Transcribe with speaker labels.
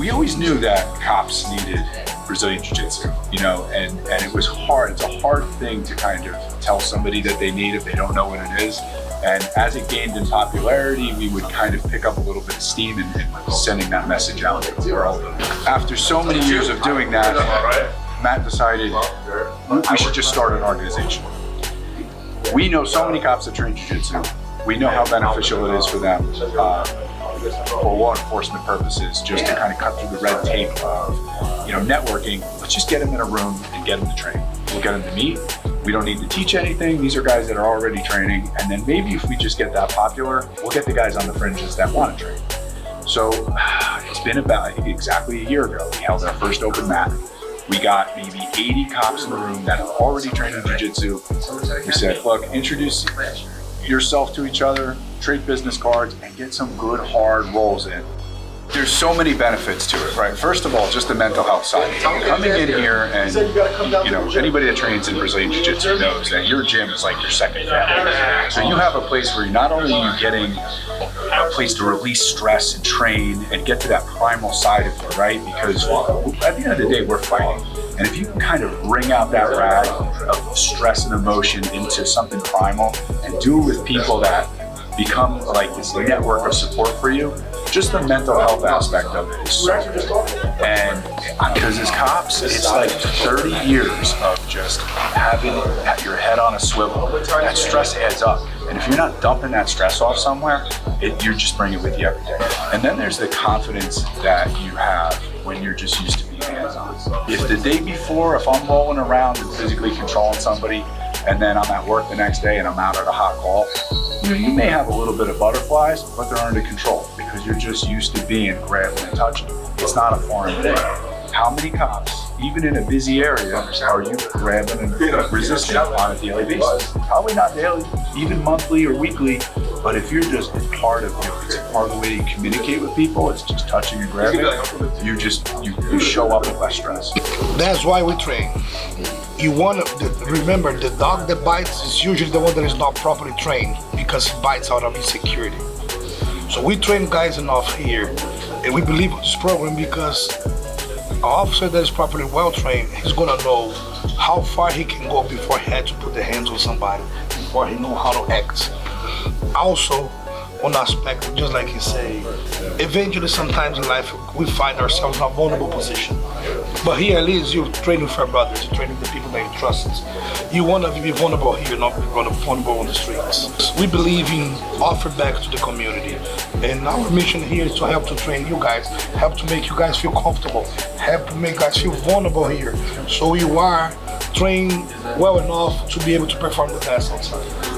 Speaker 1: we always knew that cops needed Brazilian Jiu-Jitsu, you know, and it was hard. It's a hard thing to kind of tell somebody that they need if they don't know what it is. And as it gained in popularity, we would kind of pick up a little bit of steam and sending that message out to the world. After so many years of doing that, Matt decided we should just start an organization. We know so many cops that train Jiu-Jitsu. We know how beneficial it is for them for law enforcement purposes, just to kind of cut through the red tape of, you know, networking. Let's just get them in a room and get them to train. We'll get them to meet. We don't need to teach anything. These are guys that are already training. And then maybe if we just get that popular, we'll get the guys on the fringes that want to train. So it's been about, I think, exactly a year ago, we held our first open mat. We got maybe 80 cops in the room that are already training Jiu-Jitsu. We said, look, introduce yourself to each other, trade business cards, and get some good hard rolls in. There's so many benefits to it, right? First of all, just the mental health side. Coming in here and, you know, anybody that trains in Brazilian Jiu-Jitsu knows that your gym is like your second family. So you have a place where not only are you getting a place to release stress and train and get to that primal side of you, right? Because at the end of the day, we're fighting. And if you can kind of wring out that rag of stress and emotion into something primal and do it with people that become like this network of support for you, just the mental health aspect of it is so good. And because as cops, it's like 30 years of just having your head on a swivel. That stress adds up. And if you're not dumping that stress off somewhere, you're just bringing it with you every day. And then there's the confidence that you have when you're just used to being hands-on. If the day before, if I'm rolling around and physically controlling somebody, and then I'm at work the next day and I'm out at a hot call, you may have a little bit of butterflies, but they're under control because you're just used to being grabbing and touching. It's not a foreign thing. How many cops, even in a busy area, are you grabbing and resisting on a daily basis? Probably not daily, even monthly or weekly, but if you're just part of it, it's part of the way you communicate with people, it's just touching and grabbing, you show up with less stress.
Speaker 2: That's why we train. You want to remember, the dog that bites is usually the one that is not properly trained because he bites out of insecurity. So we train guys enough here, and we believe in this program because an officer that is properly well trained is gonna know how far he can go before he had to put the hands on somebody, before he know how to act. Also, one aspect, just like you say, eventually sometimes in life we find ourselves in a vulnerable position. But here at least you're training with your brothers, you're training the people that you trust. You want to be vulnerable here, not be vulnerable on the streets. We believe in offer back to the community. And our mission here is to help to train you guys, help to make you guys feel comfortable, help to make you guys feel vulnerable here. So you are trained well enough to be able to perform the best outside.